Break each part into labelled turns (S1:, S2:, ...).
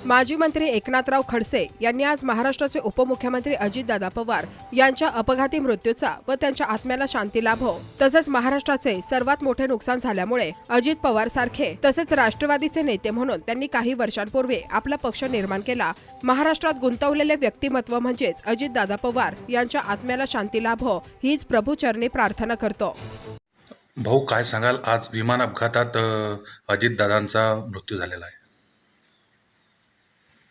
S1: माजी मंत्री एकनाथराव खडसे यांनी आज महाराष्ट्राचे उपमुख्यमंत्री अजितदादा पवार यांच्या अपघाती मृत्यूचा व त्यांच्या आत्म्याला शांती लाभो तसेच महाराष्ट्राचे सर्वात मोठे नुकसान झाल्यामुळे अजित पवार सारखे तसेच राष्ट्रवादीचे नेते म्हणून त्यांनी काही वर्षांपूर्वी आपला पक्ष निर्माण केला। महाराष्ट्रात गुंतवलेले व्यक्तिमत्व म्हणजेच अजितदादा पवार यांच्या आत्म्याला शांती लाभो हीच प्रभूचरणी प्रार्थना करतो।
S2: भाऊ, काय सांगाल, आज विमान अपघातात अजितदादांचा मृत्यू झालेला आहे।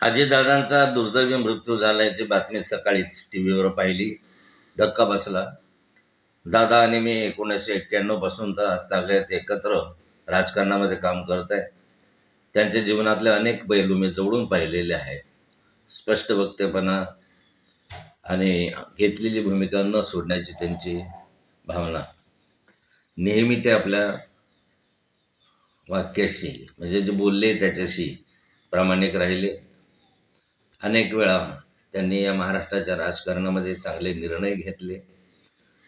S3: अजितदादांचा दुर्दैवी मृत्यू झाल्याची बातमी सकाळीच टीव्हीवर पाहिली, धक्का बसला। दादा आणि मी 1991 पासून तर सगळ्यात एकत्र राजकारणामध्ये काम करत आहे। त्यांच्या जीवनातले अनेक पैलू मी जवळून पाहिलेले आहेत। स्पष्ट वक्तेपणा आणि घेतलेली भूमिका न सोडण्याची त्यांची भावना, नेहमी ते आपल्या वाक्याशी म्हणजे जे बोलले त्याच्याशी प्रामाणिक राहिले। अनेक वेळा त्यांनी या महाराष्ट्राच्या राजकारणामध्ये चांगले निर्णय घेतले।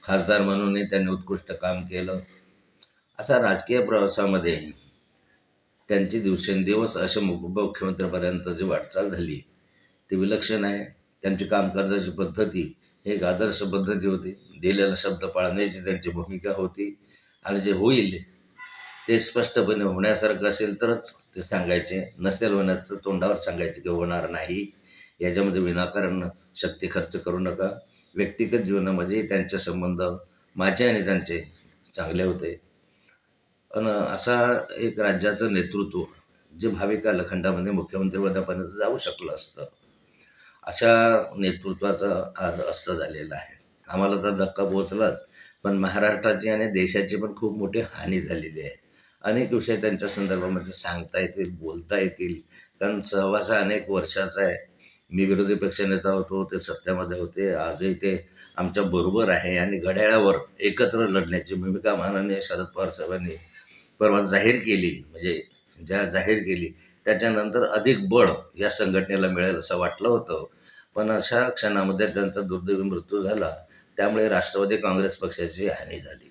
S3: खासदार म्हणूनही त्यांनी उत्कृष्ट काम केलं। असा राजकीय प्रवासामध्ये त्यांची दिवसेंदिवस अशा मुख्यमंत्र्यापर्यंत जी वाटचाल झाली ती विलक्षण आहे। त्यांची कामकाजाची पद्धती ही एक आदर्श पद्धती होती। दिलेला शब्द पाळण्याची त्यांची भूमिका होती आणि जे होईल ते स्पष्टपणे होण्यासारखं असेल तरच ते सांगायचे, नसेल होण्याचं तोंडावर सांगायचे की होणार नाही। याच्यामध्ये विनाकारण शक्ती खर्च करू नका। व्यक्तिगत जीवनामध्ये त्यांचे संबंध माझे आणि त्यांचे चांगले होते, पण असा एक राज्याचं नेतृत्व जे भावी कालखंडामध्ये मुख्यमंत्रीपदापर्यंत जाऊ शकलं असतं, अशा नेतृत्वाचं आज अस्त झालेलं आहे। आम्हाला तर धक्का पोहोचलाच, पण महाराष्ट्राची आणि देशाची पण खूप मोठी हानी झालेली आहे। अनेक विषय त्यांच्या संदर्भामध्ये सांगता येतील, बोलता येतील, कारण सहवास अनेक वर्षाचा आहे। मी विरोधी पक्षनेता होतो, ते सत्तेमध्ये होते, आजही ते आमच्या बरोबर आहे आणि घड्याळावर एकत्र लढण्याची भूमिका माननीय शरद पवार साहेबांनी परवा जाहीर केली, म्हणजे जाहीर केली त्याच्यानंतर अधिक बळ या संघटनेला मिळेल असं वाटलं होतं, पण अशा क्षणामध्ये त्यांचा दुर्दैवी मृत्यू झाला। त्यामुळे राष्ट्रवादी काँग्रेस पक्षाची हानी झाली।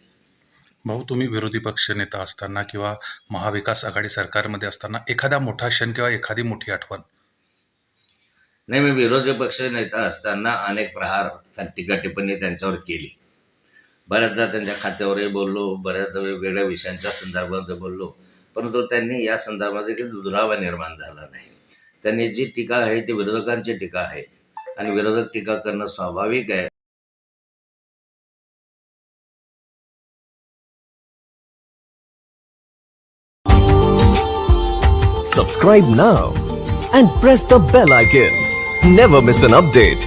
S2: भाऊ, तुम्ही विरोधी पक्ष नेता असताना किंवा महाविकास आघाडी सरकारमध्ये असताना एखादा मोठा क्षण किंवा एखादी मोठी आठवण?
S3: नाही, मी विरोधी पक्ष नेता असताना अनेक प्रहार टीका टिप्पणी त्यांच्यावर केली। बऱ्याचदा त्यांच्या खात्यावरही बोललो, बऱ्याचदा वेगवेगळ्या विषयांच्या संदर्भामध्ये बोललो, परंतु त्यांनी या संदर्भामध्ये काही दुरावा निर्माण झाला नाही। त्यांनी जी टीका आहे ती विरोधकांची टीका आहे आणि विरोधक टीका करणं स्वाभाविक आहे।
S4: Subscribe now and press the bell icon. Never miss an update.